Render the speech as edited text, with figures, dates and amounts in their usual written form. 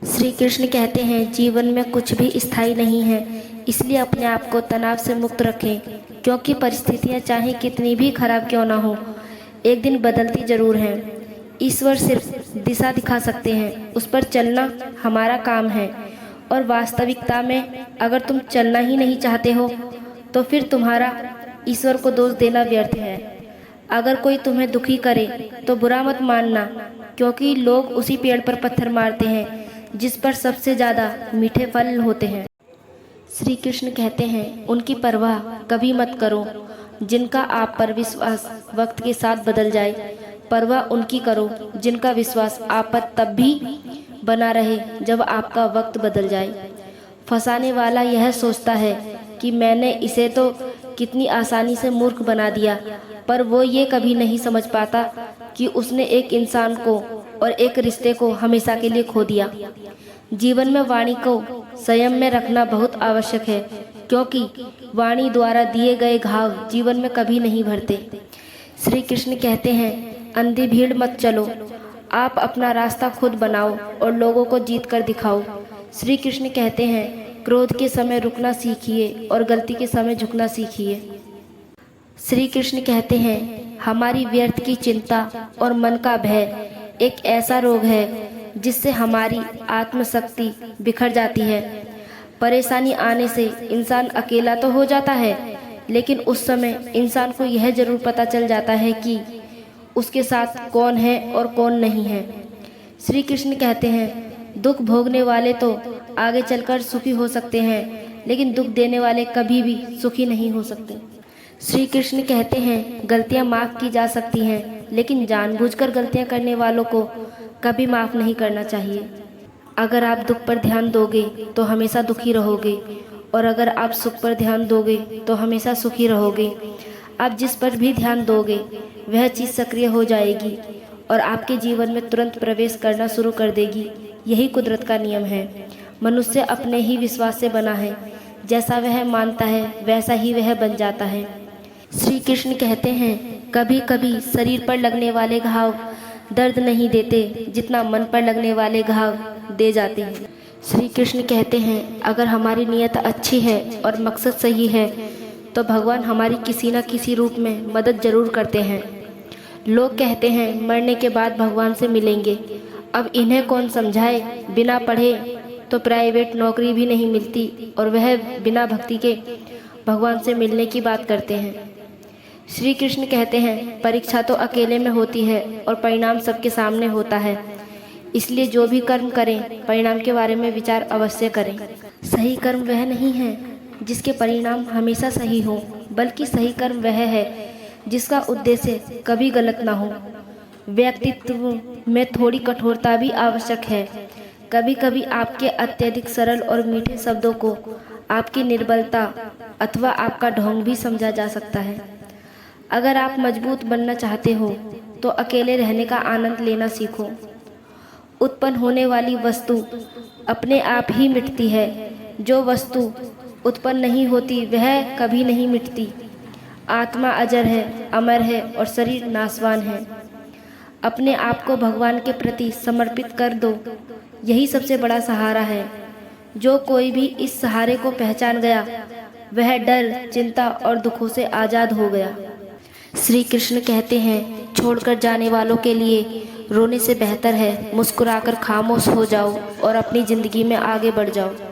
श्री कृष्ण कहते हैं, जीवन में कुछ भी स्थायी नहीं है, इसलिए अपने आप को तनाव से मुक्त रखें, क्योंकि परिस्थितियां चाहे कितनी भी खराब क्यों ना हो, एक दिन बदलती जरूर हैं। ईश्वर सिर्फ दिशा दिखा सकते हैं, उस पर चलना हमारा काम है। और वास्तविकता में अगर तुम चलना ही नहीं चाहते हो तो फिर तुम्हारा ईश्वर को दोष देना व्यर्थ है। अगर कोई तुम्हें दुखी करे तो बुरा मत मानना, क्योंकि लोग उसी पेड़ पर पत्थर मारते हैं जिस पर सबसे ज़्यादा मीठे फल होते हैं। श्री कृष्ण कहते हैं, उनकी परवाह कभी मत करो जिनका आप पर विश्वास वक्त के साथ बदल जाए। परवाह उनकी करो जिनका विश्वास आप पर तब भी बना रहे जब आपका वक्त बदल जाए। फंसाने वाला यह सोचता है कि मैंने इसे तो कितनी आसानी से मूर्ख बना दिया, पर वो ये कभी नहीं समझ पाता कि उसने एक इंसान को और एक रिश्ते को हमेशा के लिए खो दिया। जीवन में वाणी को संयम में रखना बहुत आवश्यक है, क्योंकि वाणी द्वारा दिए गए घाव जीवन में कभी नहीं भरते। श्री कृष्ण कहते हैं, अंधी भीड़ मत चलो, आप अपना रास्ता खुद बनाओ और लोगों को जीत कर दिखाओ। श्री कृष्ण कहते हैं, क्रोध के समय रुकना सीखिए और गलती के समय झुकना सीखिए। श्री कृष्ण कहते हैं, हमारी व्यर्थ की चिंता और मन का भय एक ऐसा रोग है जिससे हमारी आत्मशक्ति बिखर जाती है। परेशानी आने से इंसान अकेला तो हो जाता है, लेकिन उस समय इंसान को यह जरूर पता चल जाता है कि उसके साथ कौन है और कौन नहीं है। श्री कृष्ण कहते हैं, दुख भोगने वाले तो आगे चलकर सुखी हो सकते हैं, लेकिन दुख देने वाले कभी भी सुखी नहीं हो सकते। श्री कृष्ण कहते हैं, गलतियां माफ़ की जा सकती हैं, लेकिन जानबूझकर गलतियां करने वालों को कभी माफ़ नहीं करना चाहिए। अगर आप दुख पर ध्यान दोगे तो हमेशा दुखी रहोगे, और अगर आप सुख पर ध्यान दोगे तो हमेशा सुखी रहोगे। आप जिस पर भी ध्यान दोगे वह चीज़ सक्रिय हो जाएगी और आपके जीवन में तुरंत प्रवेश करना शुरू कर देगी। यही कुदरत का नियम है। मनुष्य अपने ही विश्वास से बना है, जैसा वह मानता है वैसा ही वह बन जाता है। श्री कृष्ण कहते हैं, कभी कभी शरीर पर लगने वाले घाव दर्द नहीं देते जितना मन पर लगने वाले घाव दे जाते हैं। श्री कृष्ण कहते हैं, अगर हमारी नीयत अच्छी है और मकसद सही है तो भगवान हमारी किसी न किसी रूप में मदद जरूर करते हैं। लोग कहते हैं मरने के बाद भगवान से मिलेंगे। अब इन्हें कौन समझाए, बिना पढ़े तो प्राइवेट नौकरी भी नहीं मिलती और वह बिना भक्ति के भगवान से मिलने की बात करते हैं। श्री कृष्ण कहते हैं, परीक्षा तो अकेले में होती है और परिणाम सबके सामने होता है, इसलिए जो भी कर्म करें परिणाम के बारे में विचार अवश्य करें। सही कर्म वह नहीं है जिसके परिणाम हमेशा सही हो, बल्कि सही कर्म वह है जिसका उद्देश्य कभी गलत ना हो। व्यक्तित्व में थोड़ी कठोरता भी आवश्यक है। कभी कभी आपके अत्यधिक सरल और मीठे शब्दों को आपकी निर्बलता अथवा आपका ढोंग भी समझा जा सकता है। अगर आप मजबूत बनना चाहते हो तो अकेले रहने का आनंद लेना सीखो। उत्पन्न होने वाली वस्तु अपने आप ही मिटती है, जो वस्तु उत्पन्न नहीं होती वह कभी नहीं मिटती। आत्मा अजर है, अमर है और शरीर नाशवान है। अपने आप को भगवान के प्रति समर्पित कर दो, यही सबसे बड़ा सहारा है। जो कोई भी इस सहारे को पहचान गया वह डर, चिंता और दुखों से आज़ाद हो गया। श्री कृष्ण कहते हैं, छोड़कर जाने वालों के लिए रोने से बेहतर है मुस्कुराकर खामोश हो जाओ और अपनी ज़िंदगी में आगे बढ़ जाओ।